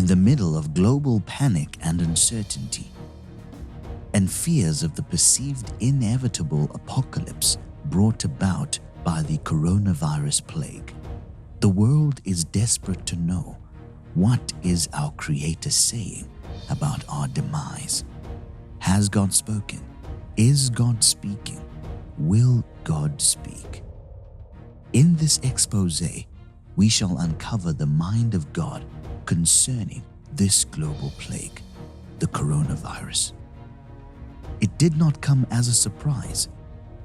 in the middle of global panic and uncertainty, and fears of the perceived inevitable apocalypse brought about by the coronavirus plague. The world is desperate to know, what is our Creator saying about our demise? Has God spoken? Is God speaking? Will God speak? In this expose, we shall uncover the mind of God concerning this global plague, the coronavirus. It did not come as a surprise.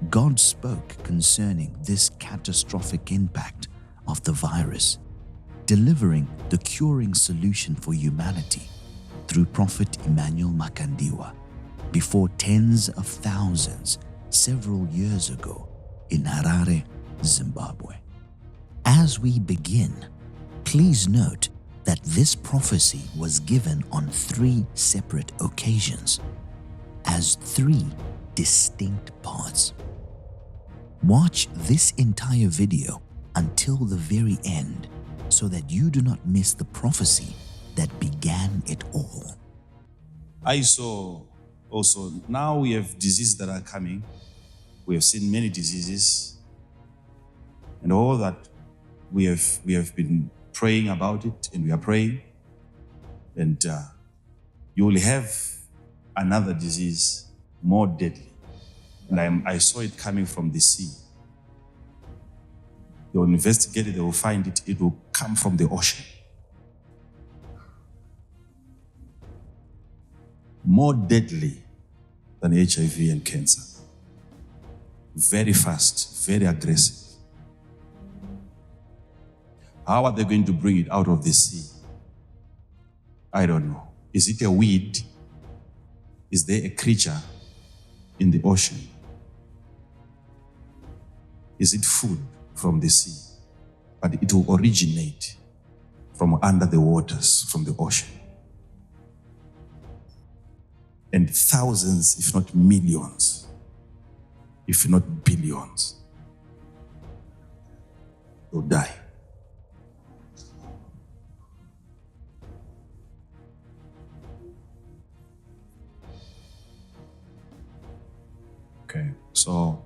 God spoke concerning this catastrophic impact of the virus, delivering the curing solution for humanity through Prophet Emmanuel Makandiwa before tens of thousands several years ago in Harare, Zimbabwe. As we begin, please note that this prophecy was given on 3 separate occasions as 3 distinct parts. Watch this entire video until the very end so that you do not miss the prophecy that began it all. I saw also, now we have diseases that are coming. We have seen many diseases, and all that we have been praying about it, and we are praying, and you will have another disease more deadly, and I saw it coming from the sea. They will investigate it, they will find it, it will come from the ocean. More deadly than HIV and cancer. Very fast, very aggressive. How are they going to bring it out of the sea? I don't know. Is it a weed? Is there a creature in the ocean? Is it food from the sea? But it will originate from under the waters, from the ocean. And thousands, if not millions, if not billions, will die. Okay, so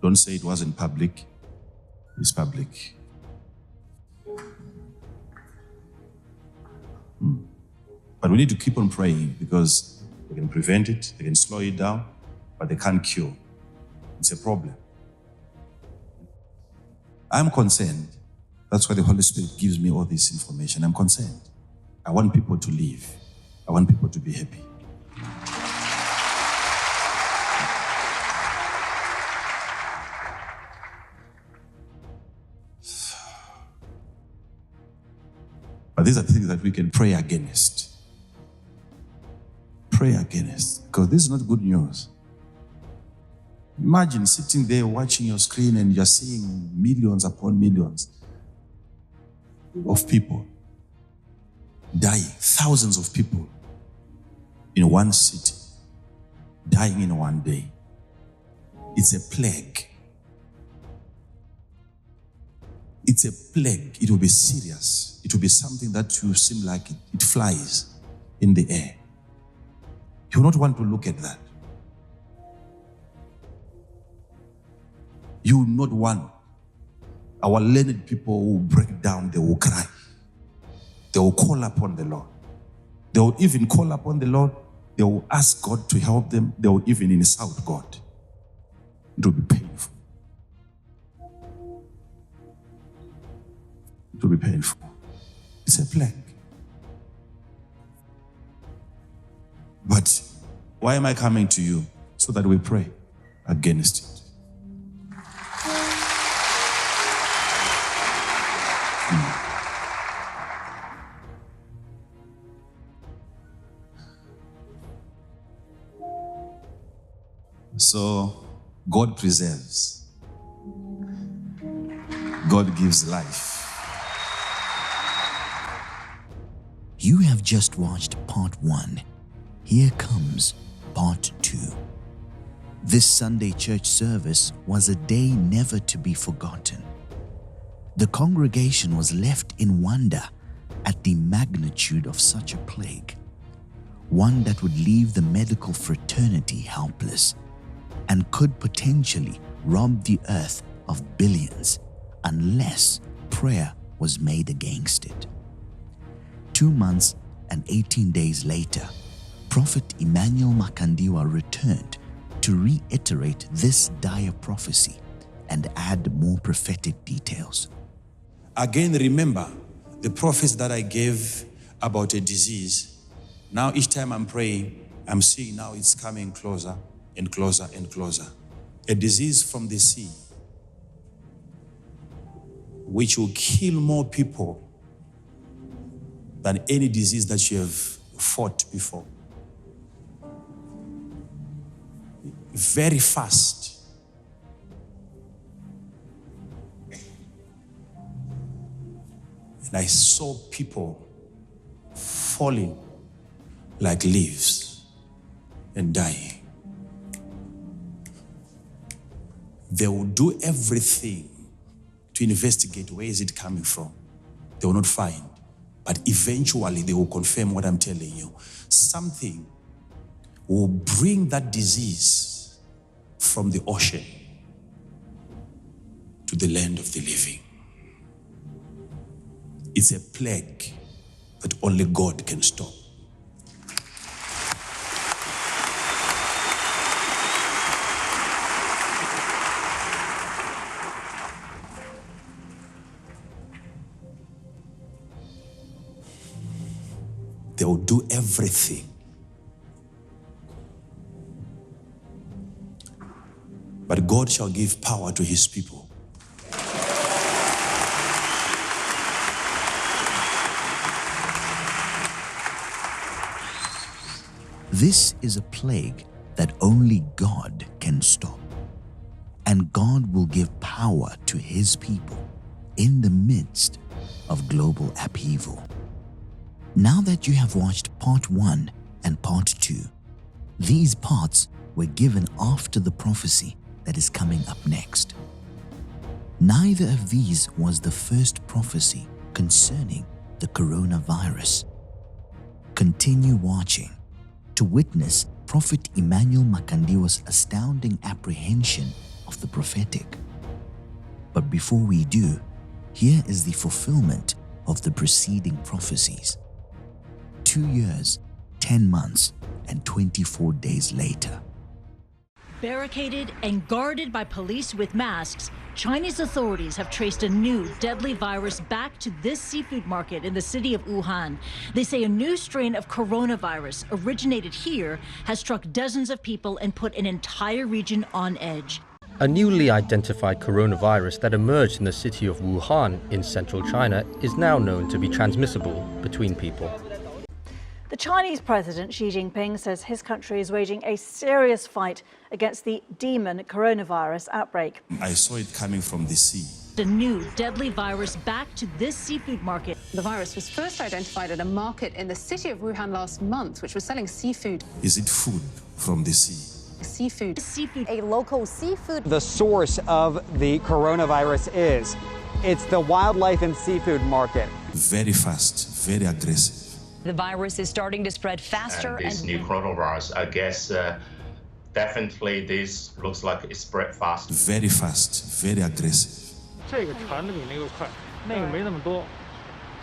don't say it wasn't public. It's public. But we need to keep on praying because they can prevent it, they can slow it down, but they can't cure. It's a problem. I'm concerned. That's why the Holy Spirit gives me all this information. I'm concerned. I want people to live. I want people to be happy. But these are things that we can pray against. Pray against, because this is not good news. Imagine sitting there watching your screen and you're seeing millions upon millions of people dying, thousands of people in one city, dying in one day. It's a plague. It's a plague. It will be serious. It will be something that will seem like it flies in the air. You will not want to look at that. You will not want. Our learned people will break down, they will cry. They will call upon the Lord. They will even call upon the Lord. They will ask God to help them. They will even insult God. It will be painful. It will be painful. It's a plague. But why am I coming to you? So that we pray against it. So, God preserves. God gives life. You have just watched part 1. Here comes part 2. This Sunday church service was a day never to be forgotten. The congregation was left in wonder at the magnitude of such a plague, one that would leave the medical fraternity helpless and could potentially rob the earth of billions unless prayer was made against it. 2 months and 18 days later, Prophet Emmanuel Makandiwa returned to reiterate this dire prophecy and add more prophetic details. Again, remember the prophecy that I gave about a disease. Now each time I'm praying, I'm seeing now it's coming closer and closer and closer. A disease from the sea, which will kill more people than any disease that you have fought before. Very fast. And I saw people falling like leaves and dying. They will do everything to investigate where is it coming from. They will not find. But eventually they will confirm what I'm telling you. Something will bring that disease from the ocean to the land of the living. It's a plague that only God can stop. They will do everything. But God shall give power to his people. This is a plague that only God can stop. And God will give power to his people in the midst of global upheaval. Now that you have watched part 1 and part 2, these parts were given after the prophecy that is coming up next. Neither of these was the first prophecy concerning the coronavirus. Continue watching to witness Prophet Emmanuel Makandiwa's astounding apprehension of the prophetic. But before we do, here is the fulfillment of the preceding prophecies. 2 years, 10 months, and 24 days later. Barricaded and guarded by police with masks, Chinese authorities have traced a new deadly virus back to this seafood market in the city of Wuhan. They say a new strain of coronavirus originated here has struck dozens of people and put an entire region on edge. A newly identified coronavirus that emerged in the city of Wuhan in central China is now known to be transmissible between people. The Chinese President Xi Jinping says his country is waging a serious fight against the demon coronavirus outbreak. I saw it coming from the sea. The new deadly virus back to this seafood market. The virus was first identified at a market in the city of Wuhan last month, which was selling seafood. Is it food from the sea? Seafood. A local seafood. The source of the coronavirus is. It's the wildlife and seafood market. Very fast, very aggressive. The virus is starting to spread faster. And this new coronavirus, I guess, definitely this looks like it spread fast. Very fast, very aggressive. 这个传的比那个快，那个没那么多，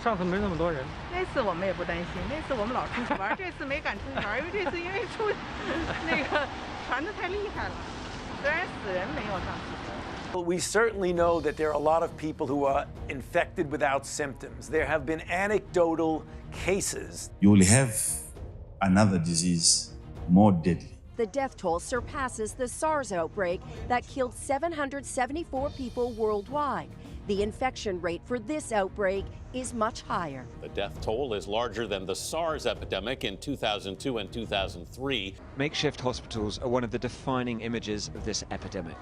上次没那么多人。那次我们也不担心，那次我们老出去玩，这次没敢出去玩，因为这次因为那个传得太厉害了，虽然死人没有上次。 We certainly know that there are a lot of people who are infected without symptoms. There have been anecdotal cases. You will have another disease more deadly. The death toll surpasses the SARS outbreak that killed 774 people worldwide. The infection rate for this outbreak is much higher. The death toll is larger than the SARS epidemic in 2002 and 2003. Makeshift hospitals are one of the defining images of this epidemic.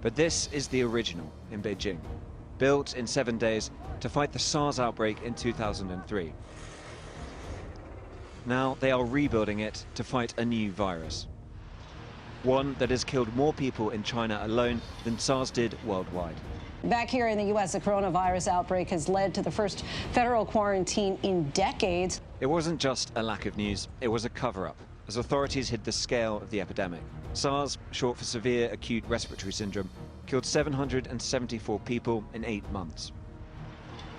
But this is the original in Beijing, built in 7 days to fight the SARS outbreak in 2003. Now they are rebuilding it to fight a new virus, one that has killed more people in China alone than SARS did worldwide. Back here in the U.S., the coronavirus outbreak has led to the first federal quarantine in decades. It wasn't just a lack of news, it was a cover-up, as authorities hid the scale of the epidemic. SARS, short for severe acute respiratory syndrome, killed 774 people in 8 months.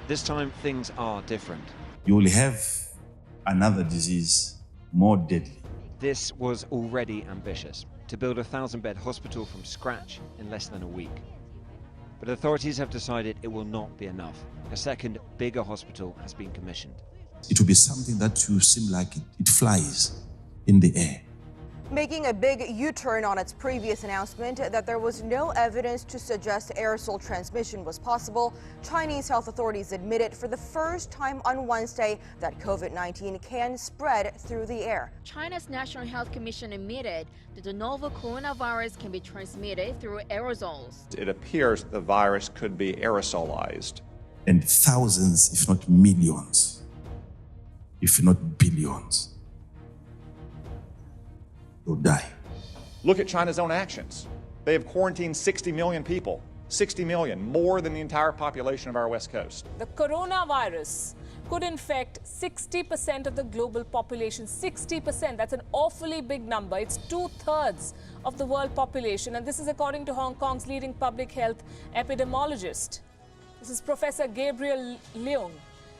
This time, things are different. You will have another disease more deadly. This was already ambitious, to build a 1,000-bed hospital from scratch in less than a week. But authorities have decided it will not be enough. A second, bigger hospital has been commissioned. It will be something that will seem like it flies in the air. Making a big U-turn on its previous announcement that there was no evidence to suggest aerosol transmission was possible, Chinese health authorities admitted for the first time on Wednesday that COVID-19 can spread through the air. China's National Health Commission admitted that the novel coronavirus can be transmitted through aerosols. It appears the virus could be aerosolized. And thousands, if not millions, if not billions, will die. Look at China's own actions. They have quarantined 60 million people. 60 million, more than the entire population of our West Coast. The coronavirus could infect 60% of the global population. 60%, that's an awfully big number. It's 2/3 of the world population. And this is according to Hong Kong's leading public health epidemiologist. This is Professor Gabriel Leung,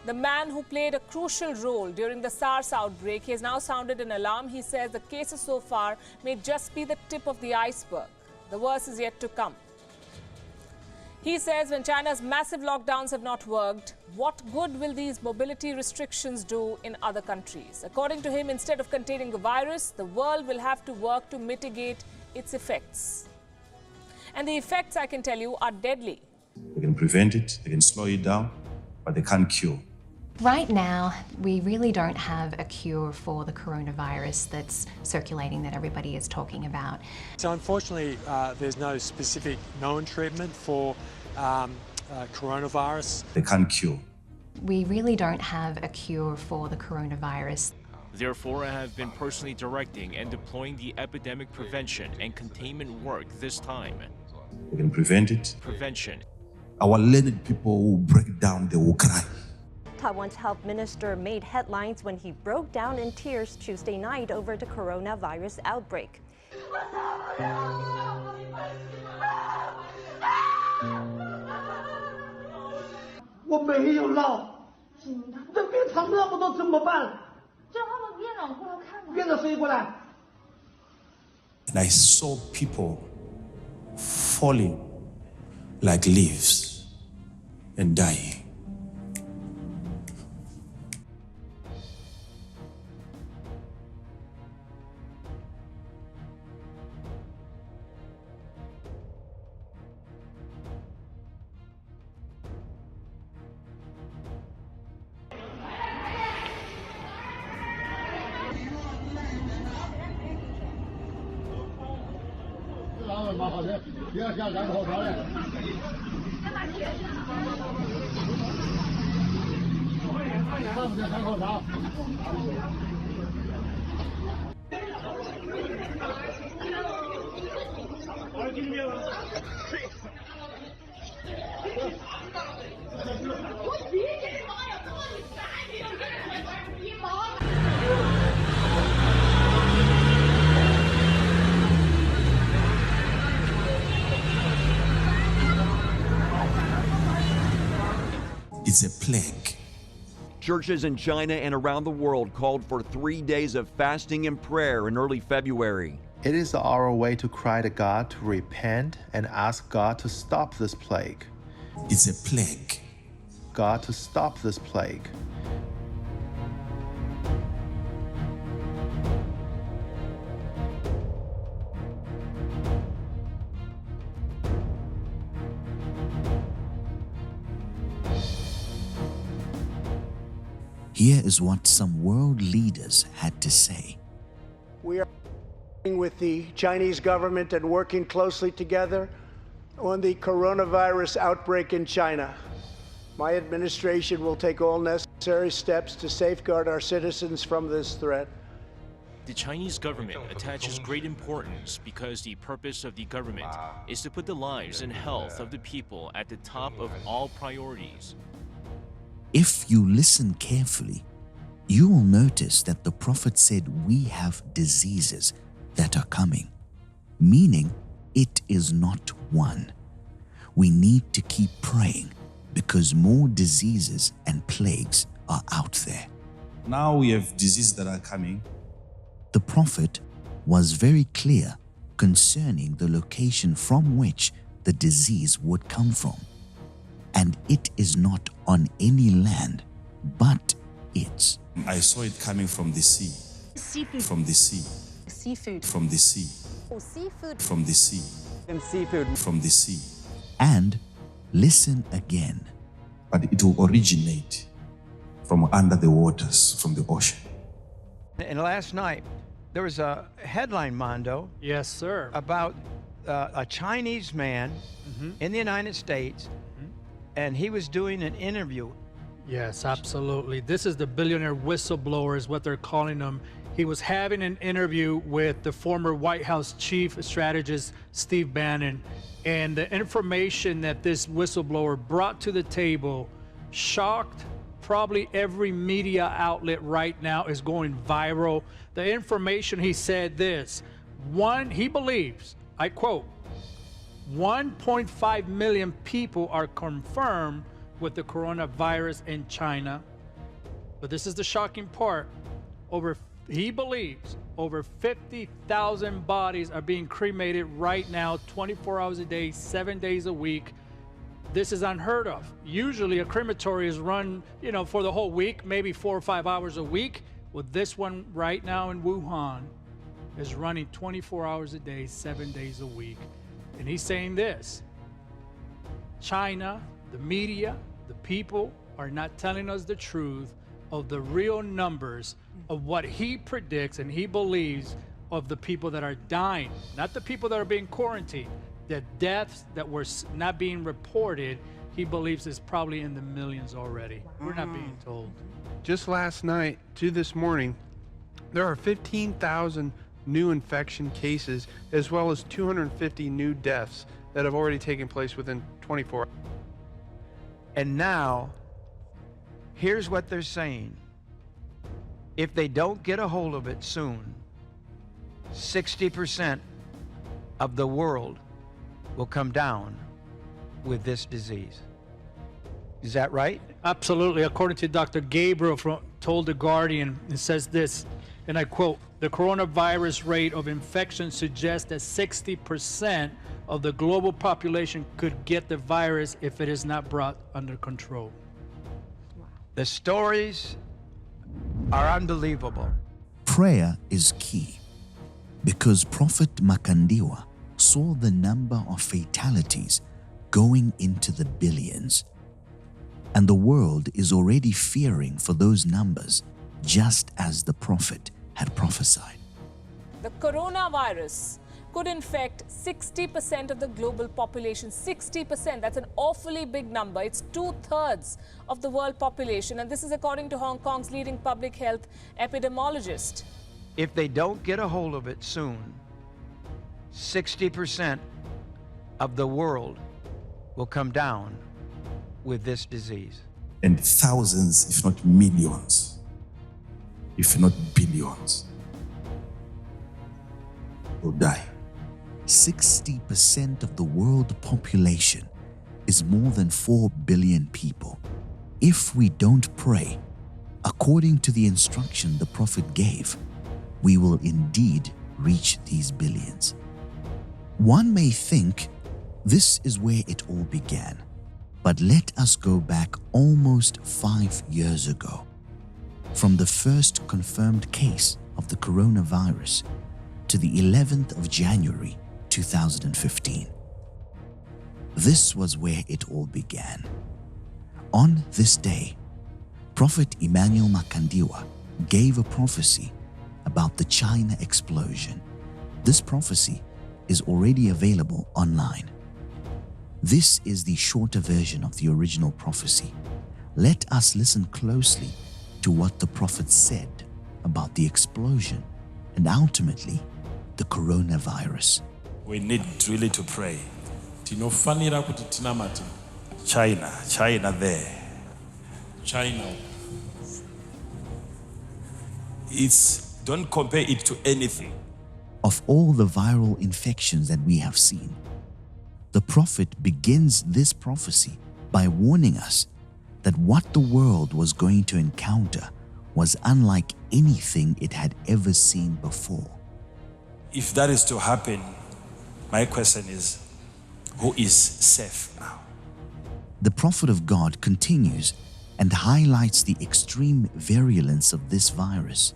the man who played a crucial role during the SARS outbreak. He has now sounded an alarm. He says the cases so far may just be the tip of the iceberg. The worst is yet to come. He says when China's massive lockdowns have not worked, what good will these mobility restrictions do in other countries? According to him, instead of containing the virus, the world will have to work to mitigate its effects. And the effects, I can tell you, are deadly. They can prevent it, they can slow it down, but they can't cure. Right now, we really don't have a cure for the coronavirus that's circulating that everybody is talking about. So unfortunately, there's no specific known treatment for coronavirus. They can't cure. We really don't have a cure for the coronavirus. Therefore, I have been personally directing and deploying the epidemic prevention and containment work this time. They can prevent it. Prevention. Our learned people will break down, they will cry. Taiwan's health minister made headlines when he broke down in tears Tuesday night over the coronavirus outbreak. And I saw people falling like leaves and dying. It's a plague. Churches in China and around the world called for 3 days of fasting and prayer in early February. It is our way to cry to God to repent and ask God to stop this plague. It's a plague. God to stop this plague. Here is what some world leaders had to say. We are working with the Chinese government and working closely together on the coronavirus outbreak in China. My administration will take all necessary steps to safeguard our citizens from this threat. The Chinese government attaches great importance because the purpose of the government is to put the lives and health of the people at the top of all priorities. If you listen carefully, you will notice that the prophet said we have diseases that are coming, meaning it is not one. We need to keep praying because more diseases and plagues are out there. Now we have diseases that are coming. The prophet was very clear concerning the location from which the disease would come from. And it is not on any land, but it's. I saw it coming from the sea. Seafood. From the sea. Seafood. From the sea. Oh, seafood. From the sea. And seafood. From the sea. And listen again. But it will originate from under the waters, from the ocean. And last night, there was a headline, Mondo. Yes, sir. About a Chinese man in the United States, and he was doing an interview. Yes, absolutely. This is the billionaire whistleblower is what they're calling him. He was having an interview with the former White House chief strategist, Steve Bannon, and the information that this whistleblower brought to the table shocked probably every media outlet right now, is going viral. The information, he said this, he believes, I quote, 1.5 million people are confirmed with the coronavirus in China. But this is the shocking part. He believes over 50,000 bodies are being cremated right now, 24 hours a day, 7 days a week. This is unheard of. Usually a crematory is run, for the whole week, maybe 4 or 5 hours a week. Well, this one right now in Wuhan is running 24 hours a day, 7 days a week. And he's saying this: China, the media, the people are not telling us the truth of the real numbers of what he predicts and he believes of the people that are dying, not the people that are being quarantined. The deaths that were not being reported, he believes is probably in the millions already. We're not being told. Just last night to this morning, there are 15,000 new infection cases, as well as 250 new deaths that have already taken place within 24 hours. And now, here's what they're saying. If they don't get a hold of it soon, 60% of the world will come down with this disease. Is that right? Absolutely. According to Dr. Gabriel told The Guardian, it says this, and I quote, the coronavirus rate of infection suggests that 60% of the global population could get the virus if it is not brought under control. The stories are unbelievable. Prayer is key because Prophet Makandiwa saw the number of fatalities going into the billions. And the world is already fearing for those numbers, just as the prophet had prophesied. The coronavirus could infect 60% of the global population. 60%, that's an awfully big number. It's 2/3 of the world population. And this is according to Hong Kong's leading public health epidemiologist. If they don't get a hold of it soon, 60% of the world will come down with this disease. And thousands, if not millions, if not billions, will die. 60% of the world population is more than 4 billion people. If we don't pray, according to the instruction the prophet gave, we will indeed reach these billions. One may think this is where it all began, but let us go back almost 5 years ago, from the first confirmed case of the coronavirus to the 11th of January 2015. This was where it all began. On this day, Prophet Emmanuel Makandiwa gave a prophecy about the China explosion. This prophecy is already available online. This is the shorter version of the original prophecy. Let us listen closely to what the prophet said about the explosion and ultimately the coronavirus. We need really to pray. Tinofanira kuti tinamate. China there. China. Don't compare it to anything. Of all the viral infections that we have seen, the prophet begins this prophecy by warning us that what the world was going to encounter was unlike anything it had ever seen before. If that is to happen, my question is, who is safe now? The prophet of God continues and highlights the extreme virulence of this virus.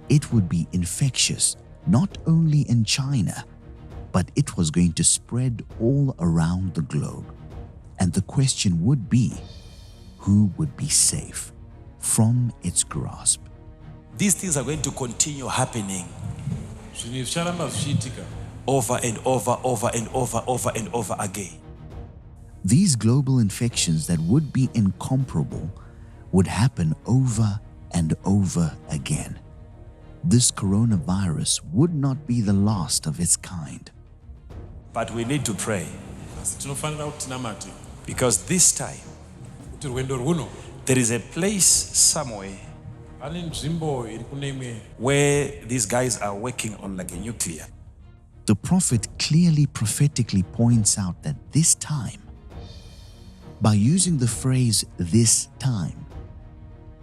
It would be infectious not only in China, but it was going to spread all around the globe. And the question would be, who would be safe from its grasp? These things are going to continue happening over and over again. These global infections that would be incomparable would happen over and over again. This coronavirus would not be the last of its kind. But we need to pray. Because this time, there is a place somewhere where these guys are working on like a nuclear. The prophet clearly prophetically points out that this time, by using the phrase "this time,"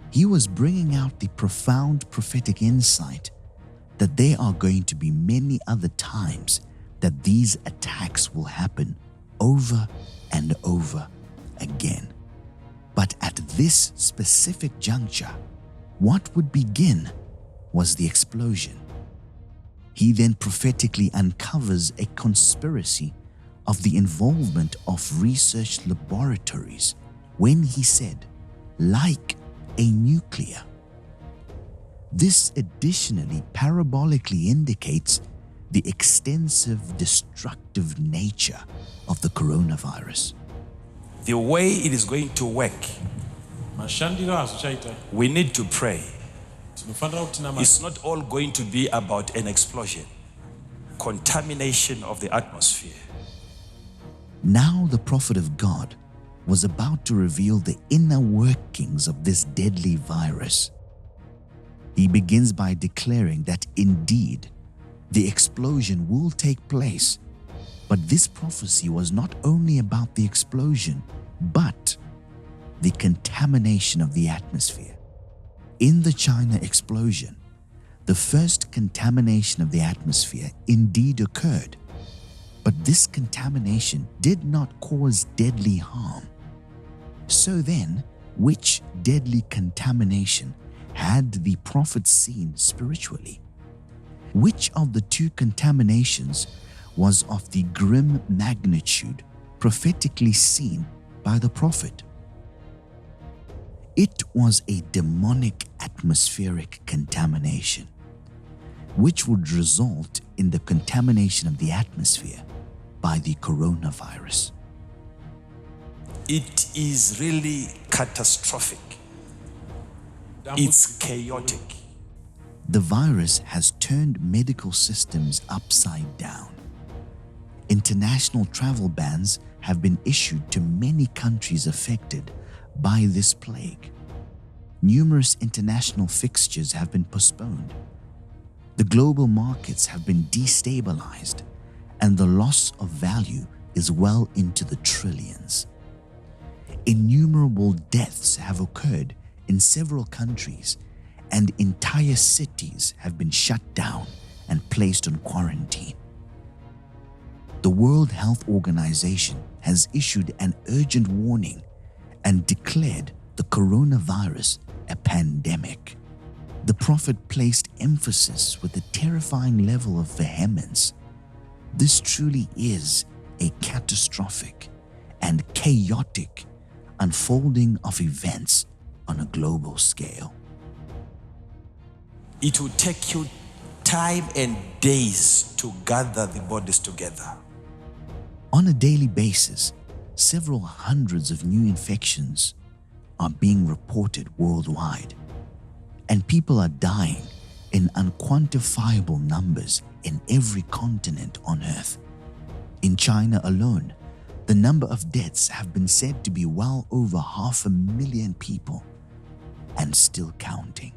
he was bringing out the profound prophetic insight that there are going to be many other times that these attacks will happen over and over again. But at this specific juncture, what would begin was the explosion. He then prophetically uncovers a conspiracy of the involvement of research laboratories when he said, like a nuclear. This additionally parabolically indicates the extensive destructive nature of the coronavirus. The way it is going to work, we need to pray. It's not all going to be about an explosion, contamination of the atmosphere. Now the prophet of God was about to reveal the inner workings of this deadly virus. He begins by declaring that indeed the explosion will take place. But this prophecy was not only about the explosion, but the contamination of the atmosphere. In the China explosion, the first contamination of the atmosphere indeed occurred, but this contamination did not cause deadly harm. So then, which deadly contamination had the prophet seen spiritually? Which of the two contaminations was of the grim magnitude prophetically seen by the prophet? It was a demonic atmospheric contamination, which would result in the contamination of the atmosphere by the coronavirus. It is really catastrophic. It's chaotic. The virus has turned medical systems upside down. International travel bans have been issued to many countries affected by this plague. Numerous international fixtures have been postponed. The global markets have been destabilized, and the loss of value is well into the trillions. Innumerable deaths have occurred in several countries, and entire cities have been shut down and placed on quarantine. The World Health Organization has issued an urgent warning and declared the coronavirus a pandemic. The prophet placed emphasis with a terrifying level of vehemence. This truly is a catastrophic and chaotic unfolding of events on a global scale. It will take you time and days to gather the bodies together. On a daily basis, several hundreds of new infections are being reported worldwide, and people are dying in unquantifiable numbers in every continent on earth. In China alone, the number of deaths have been said to be well over 500,000 people, and still counting.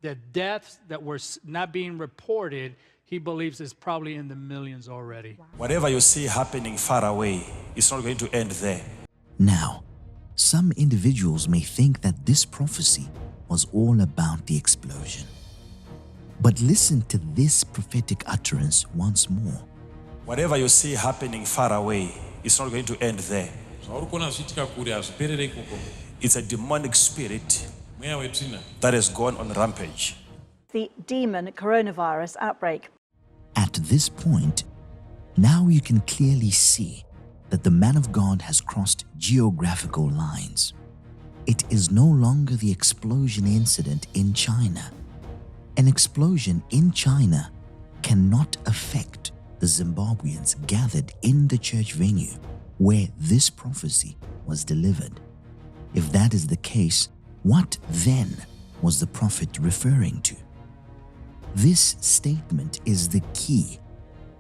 The deaths that were not being reported, he believes is probably in the millions already. Whatever you see happening far away, it's not going to end there. Now, some individuals may think that this prophecy was all about the explosion. But listen to this prophetic utterance once more. Whatever you see happening far away, it's not going to end there. It's a demonic spirit that has gone on rampage. The demon coronavirus outbreak. At this point, now you can clearly see that the man of God has crossed geographical lines. It is no longer the explosion incident in China. An explosion in China cannot affect the Zimbabweans gathered in the church venue where this prophecy was delivered. If that is the case, what then was the prophet referring to? This statement is the key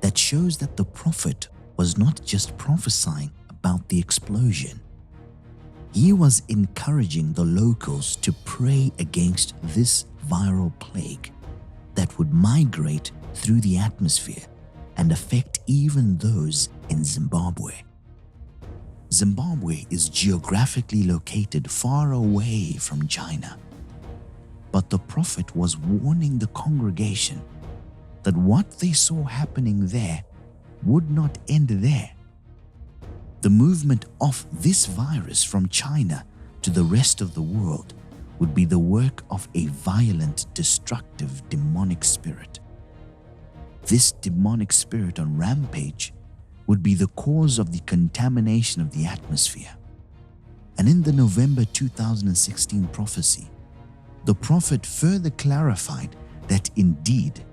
that shows that the prophet was not just prophesying about the explosion. He was encouraging the locals to pray against this viral plague that would migrate through the atmosphere and affect even those in Zimbabwe. Zimbabwe is geographically located far away from China. But the prophet was warning the congregation that what they saw happening there would not end there. The movement of this virus from China to the rest of the world would be the work of a violent, destructive, demonic spirit. This demonic spirit on rampage would be the cause of the contamination of the atmosphere. And in the November 2016 prophecy, the prophet further clarified that indeed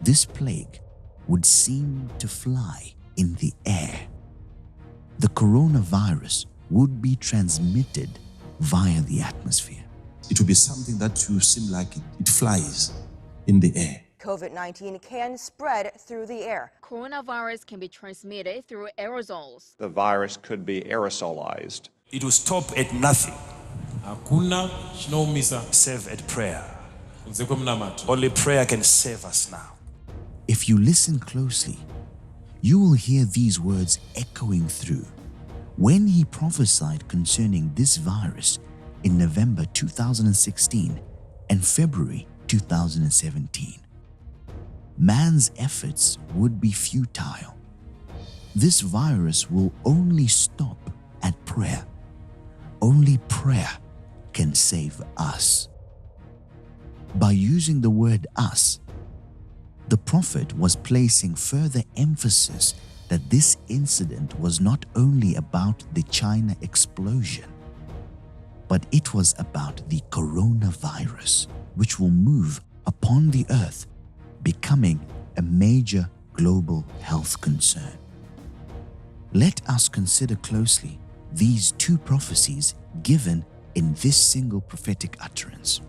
this plague would seem to fly in the air. The coronavirus would be transmitted via the atmosphere. It will be something that will seem like it flies in the air. COVID-19 can spread through the air. Coronavirus can be transmitted through aerosols. The virus could be aerosolized. It will stop at nothing save at prayer. Only prayer can save us now. If you listen closely, you will hear these words echoing through when he prophesied concerning this virus in November 2016 and February 2017. Man's efforts would be futile. This virus will only stop at prayer. Only prayer can save us. By using the word us, the prophet was placing further emphasis that this incident was not only about the China explosion, but it was about the coronavirus, which will move upon the earth, becoming a major global health concern. Let us consider closely these two prophecies given in this single prophetic utterance.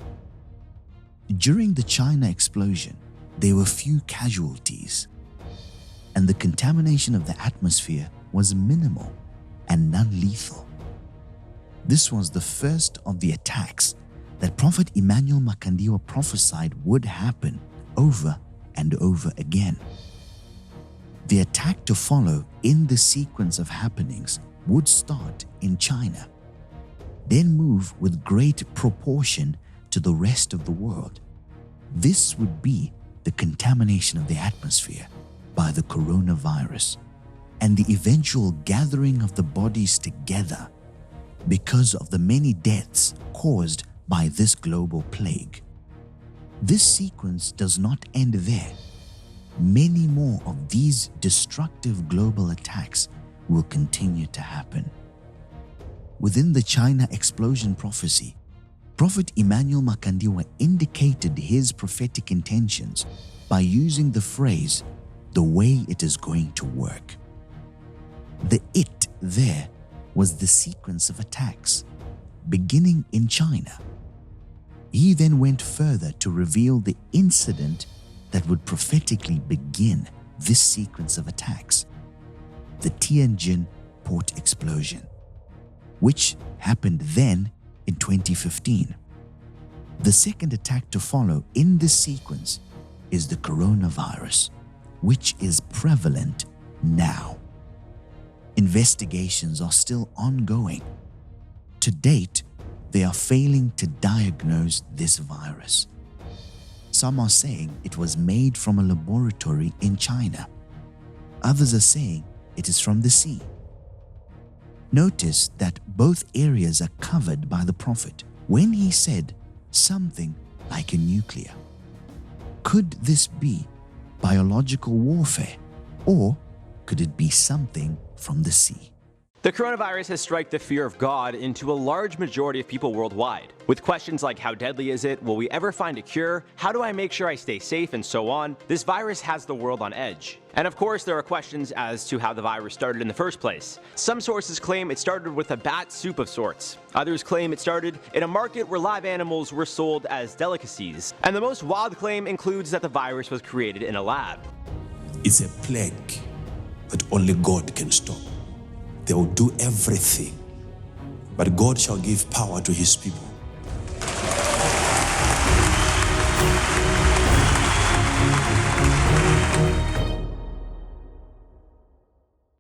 During the China explosion, there were few casualties, and the contamination of the atmosphere was minimal and non-lethal. This was the first of the attacks that Prophet Emmanuel Makandiwa prophesied would happen over and over again. The attack to follow in the sequence of happenings would start in China, then move with great proportion to the rest of the world. This would be the contamination of the atmosphere by the coronavirus and the eventual gathering of the bodies together because of the many deaths caused by this global plague. This sequence does not end there. Many more of these destructive global attacks will continue to happen. Within the China explosion prophecy, Prophet Emmanuel Makandiwa indicated his prophetic intentions by using the phrase, "the way it is going to work." The "it" there was the sequence of attacks, beginning in China. He then went further to reveal the incident that would prophetically begin this sequence of attacks, the Tianjin port explosion, which happened then in 2015. The second attack to follow in this sequence is the coronavirus, which is prevalent now. Investigations are still ongoing. To date, they are failing to diagnose this virus. Some are saying it was made from a laboratory in China. Others are saying it is from the sea. Notice that both areas are covered by the prophet when he said something like a nuclear. Could this be biological warfare, or could it be something from the sea? The coronavirus has struck the fear of God into a large majority of people worldwide, with questions like how deadly is it, will we ever find a cure, how do I make sure I stay safe, and so on. This virus has the world on edge. And of course, there are questions as to how the virus started in the first place. Some sources claim it started with a bat soup of sorts. Others claim it started in a market where live animals were sold as delicacies. And the most wild claim includes that the virus was created in a lab. It's a plague that only God can stop. They will do everything, but God shall give power to his people.